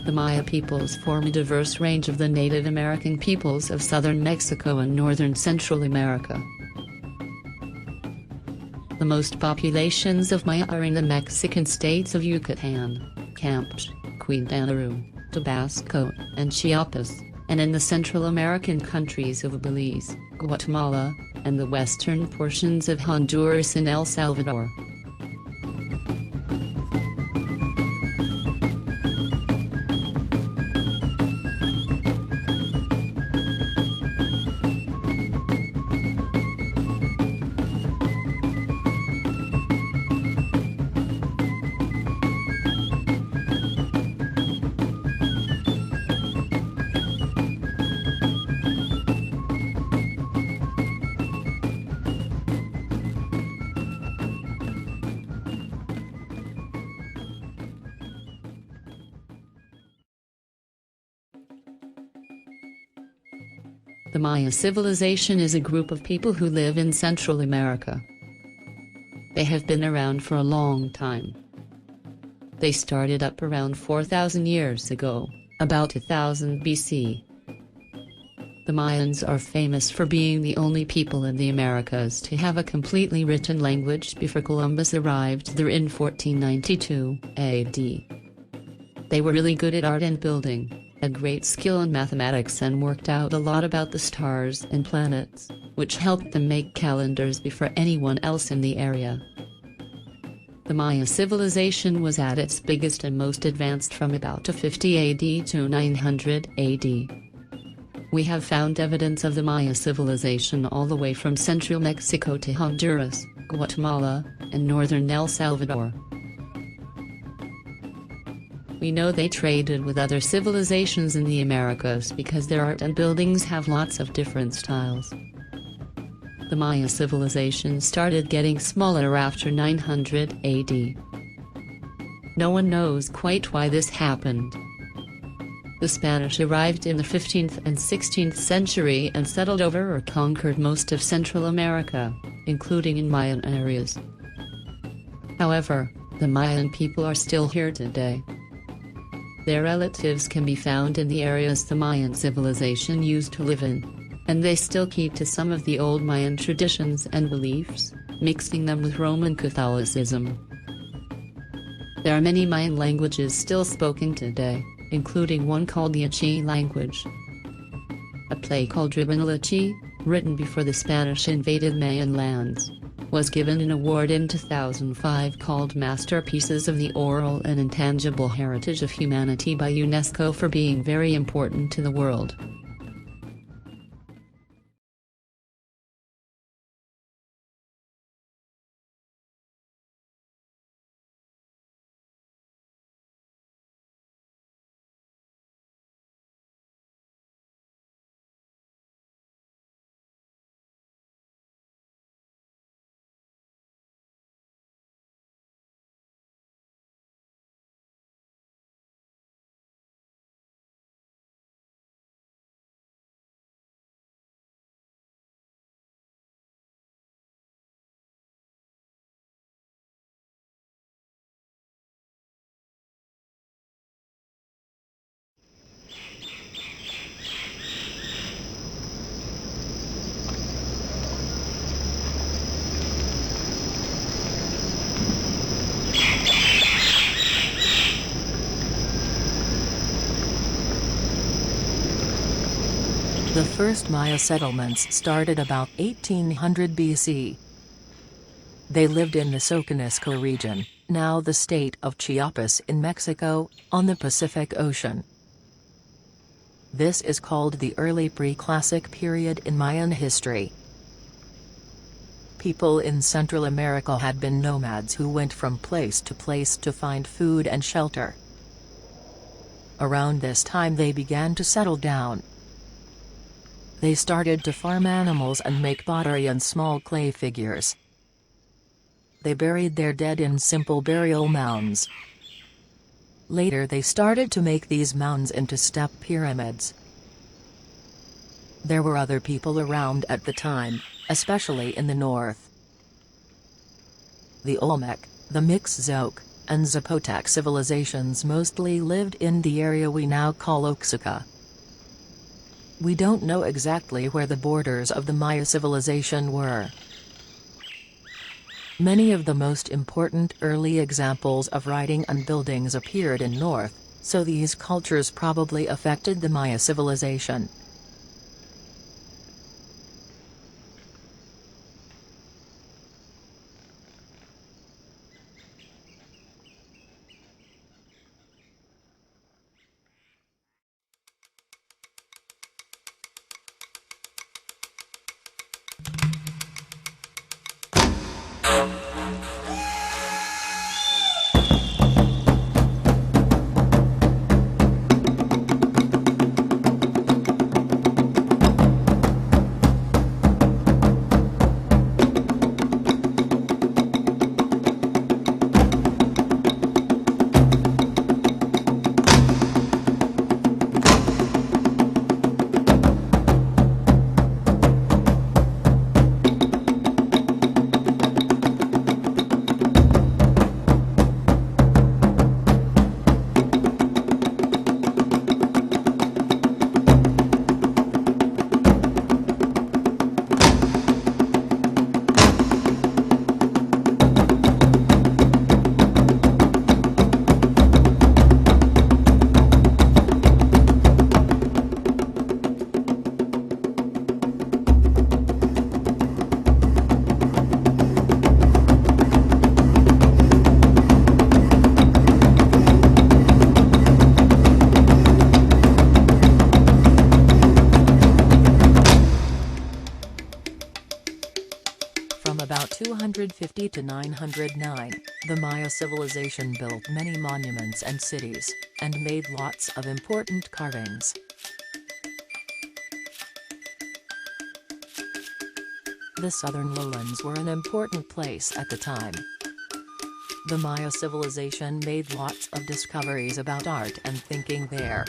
The Maya peoples form a diverse range of the Native American peoples of southern Mexico and northern Central America. The most populations of Maya are in the Mexican states of Yucatan, Campeche, Quintana Roo, Tabasco, and Chiapas, and in the Central American countries of Belize, Guatemala, and the western portions of Honduras and El Salvador. The Maya civilization is a group of people who live in Central America. They have been around for a long time. They started up around 4,000 years ago, about 1000 BC. The Mayans are famous for being the only people in the Americas to have a completely written language before Columbus arrived there in 1492 AD. They were really good at art and building, had great skill in mathematics, and worked out a lot about the stars and planets, which helped them make calendars before anyone else in the area. The Maya civilization was at its biggest and most advanced from about 50 AD to 900 AD. We have found evidence of the Maya civilization all the way from central Mexico to Honduras, Guatemala, and northern El Salvador. We know they traded with other civilizations in the Americas because their art and buildings have lots of different styles. The Maya civilization started getting smaller after 900 AD. No one knows quite why this happened. The Spanish arrived in the 15th and 16th century and settled over or conquered most of Central America, including in Mayan areas. However, the Mayan people are still here today. Their relatives can be found in the areas the Mayan civilization used to live in, and they still keep to some of the old Mayan traditions and beliefs, mixing them with Roman Catholicism. There are many Mayan languages still spoken today, including one called the Achi language. A play called Ribbon-Achi, written before the Spanish invaded Mayan lands, was given an award in 2005 called Masterpieces of the Oral and Intangible Heritage of Humanity by UNESCO for being very important to the world. The first Maya settlements started about 1800 BC. They lived in the Soconusco region, now the state of Chiapas in Mexico, on the Pacific Ocean. This is called the early pre-classic period in Mayan history. People in Central America had been nomads who went from place to find food and shelter. Around this time they began to settle down. They started to farm animals and make pottery and small clay figures. They buried their dead in simple burial mounds. Later they started to make these mounds into step pyramids. There were other people around at the time, especially in the north. The Olmec, the Mixozoc, and Zapotec civilizations mostly lived in the area we now call Oaxaca. We don't know exactly where the borders of the Maya civilization were. Many of the most important early examples of writing and buildings appeared in North, so these cultures probably affected the Maya civilization. From about 250 to 909, the Maya civilization built many monuments and cities, and made lots of important carvings. The southern lowlands were an important place at the time. The Maya civilization made lots of discoveries about art and thinking there.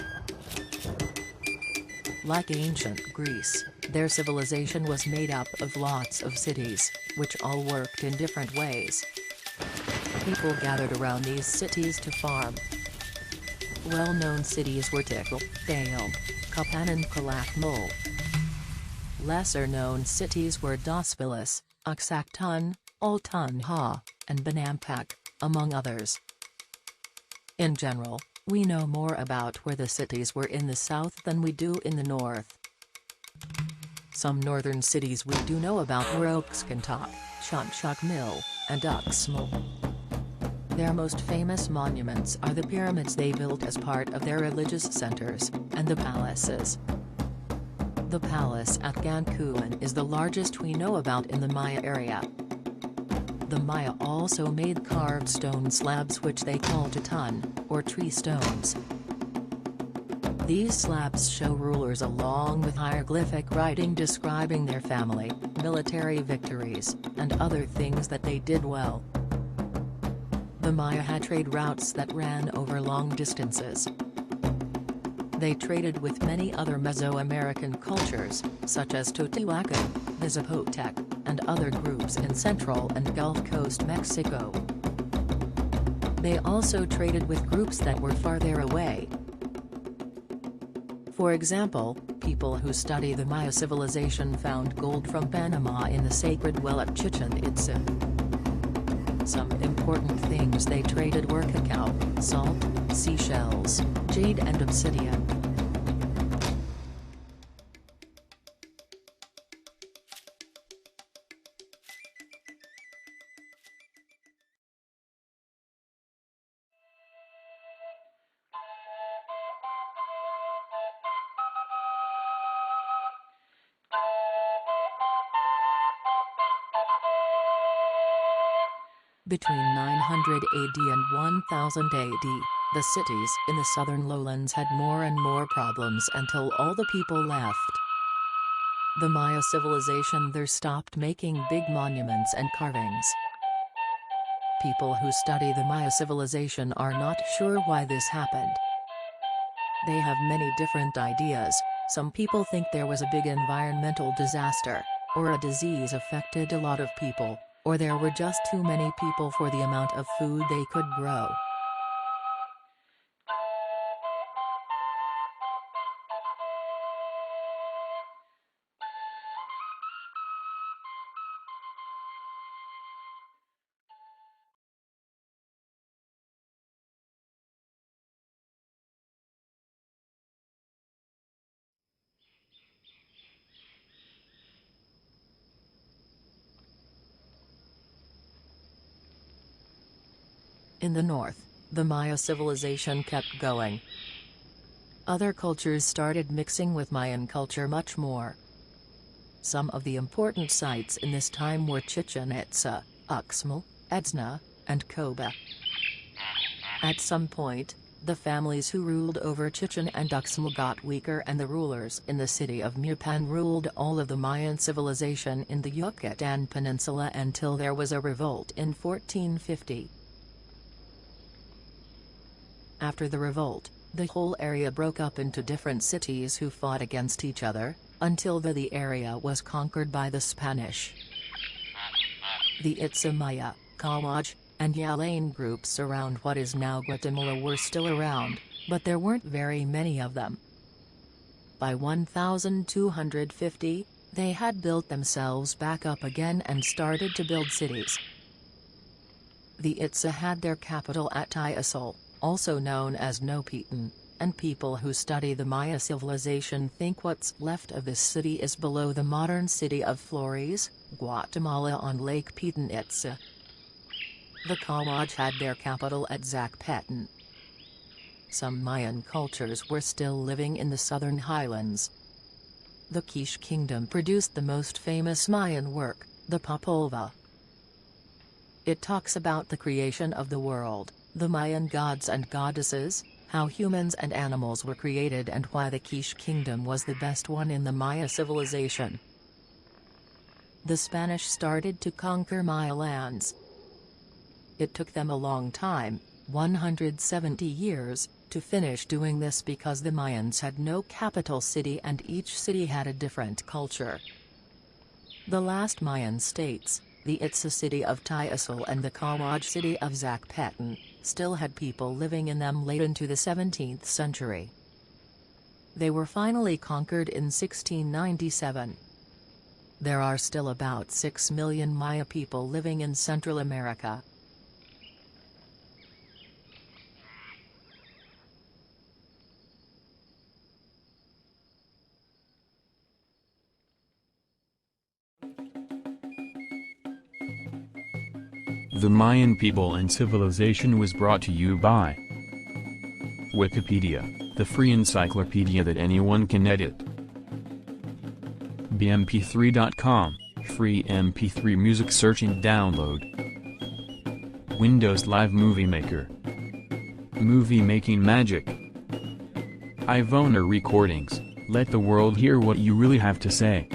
Like ancient Greece, their civilization was made up of lots of cities, which all worked in different ways. People gathered around these cities to farm. Well-known cities were Tikal, Dael, Kapan and Calakmul. Lesser-known cities were Dos Uxaktun, Altunha, and Banampak, among others. In general, we know more about where the cities were in the south than we do in the north. Some northern cities we do know about were Oaxacantoc, Chanchakmil, and Uxmal. Their most famous monuments are the pyramids they built as part of their religious centers, and the palaces. The palace at Cancun is the largest we know about in the Maya area. The Maya also made carved stone slabs which they call tatun, or tree stones. These slabs show rulers along with hieroglyphic writing describing their family, military victories, and other things that they did well. The Maya had trade routes that ran over long distances. They traded with many other Mesoamerican cultures, such as Teotihuacan, the Zapotec, and other groups in Central and Gulf Coast Mexico. They also traded with groups that were farther away. For example, people who study the Maya civilization found gold from Panama in the sacred well at Chichen Itza. Some important things they traded were cacao, salt, seashells, jade and obsidian. Between 900 AD and 1000 AD, the cities in the southern lowlands had more and more problems until all the people left. The Maya civilization there stopped making big monuments and carvings. People who study the Maya civilization are not sure why this happened. They have many different ideas. Some people think there was a big environmental disaster, or a disease affected a lot of people, or there were just too many people for the amount of food they could grow. In the north, the Maya civilization kept going. Other cultures started mixing with Mayan culture much more. Some of the important sites in this time were Chichen Itza, Uxmal, Edzna, and Koba. At some point, the families who ruled over Chichen and Uxmal got weaker and the rulers in the city of Mirpan ruled all of the Mayan civilization in the Yucatan Peninsula until there was a revolt in 1450. After the revolt, the whole area broke up into different cities who fought against each other, until the area was conquered by the Spanish. The Itza Maya, Kawaj, and Yalain groups around what is now Guatemala were still around, but there weren't very many of them. By 1250, they had built themselves back up again and started to build cities. The Itza had their capital at Tayasol, also known as Nopitan, and people who study the Maya civilization think what's left of this city is below the modern city of Flores, Guatemala on Lake Pitan Itza. The Kawaj had their capital at Zacpetan. Some Mayan cultures were still living in the southern highlands. The Quiche kingdom produced the most famous Mayan work, the Popolvuh. It talks about the creation of the world, the Mayan gods and goddesses, how humans and animals were created and why the Quiche kingdom was the best one in the Maya civilization. The Spanish started to conquer Maya lands. It took them a long time, 170 years, to finish doing this because the Mayans had no capital city and each city had a different culture. The last Mayan states, the Itza city of Tayasol and the Kawaj city of Zacpetan, still had people living in them late into the 17th century. They were finally conquered in 1697. There are still about 6 million Maya people living in Central America. The Mayan people and civilization was brought to you by Wikipedia, the free encyclopedia that anyone can edit. bmp3.com, free MP3 music search and download. Windows Live Movie Maker. Movie making magic. Ivona Recordings, let the world hear what you really have to say.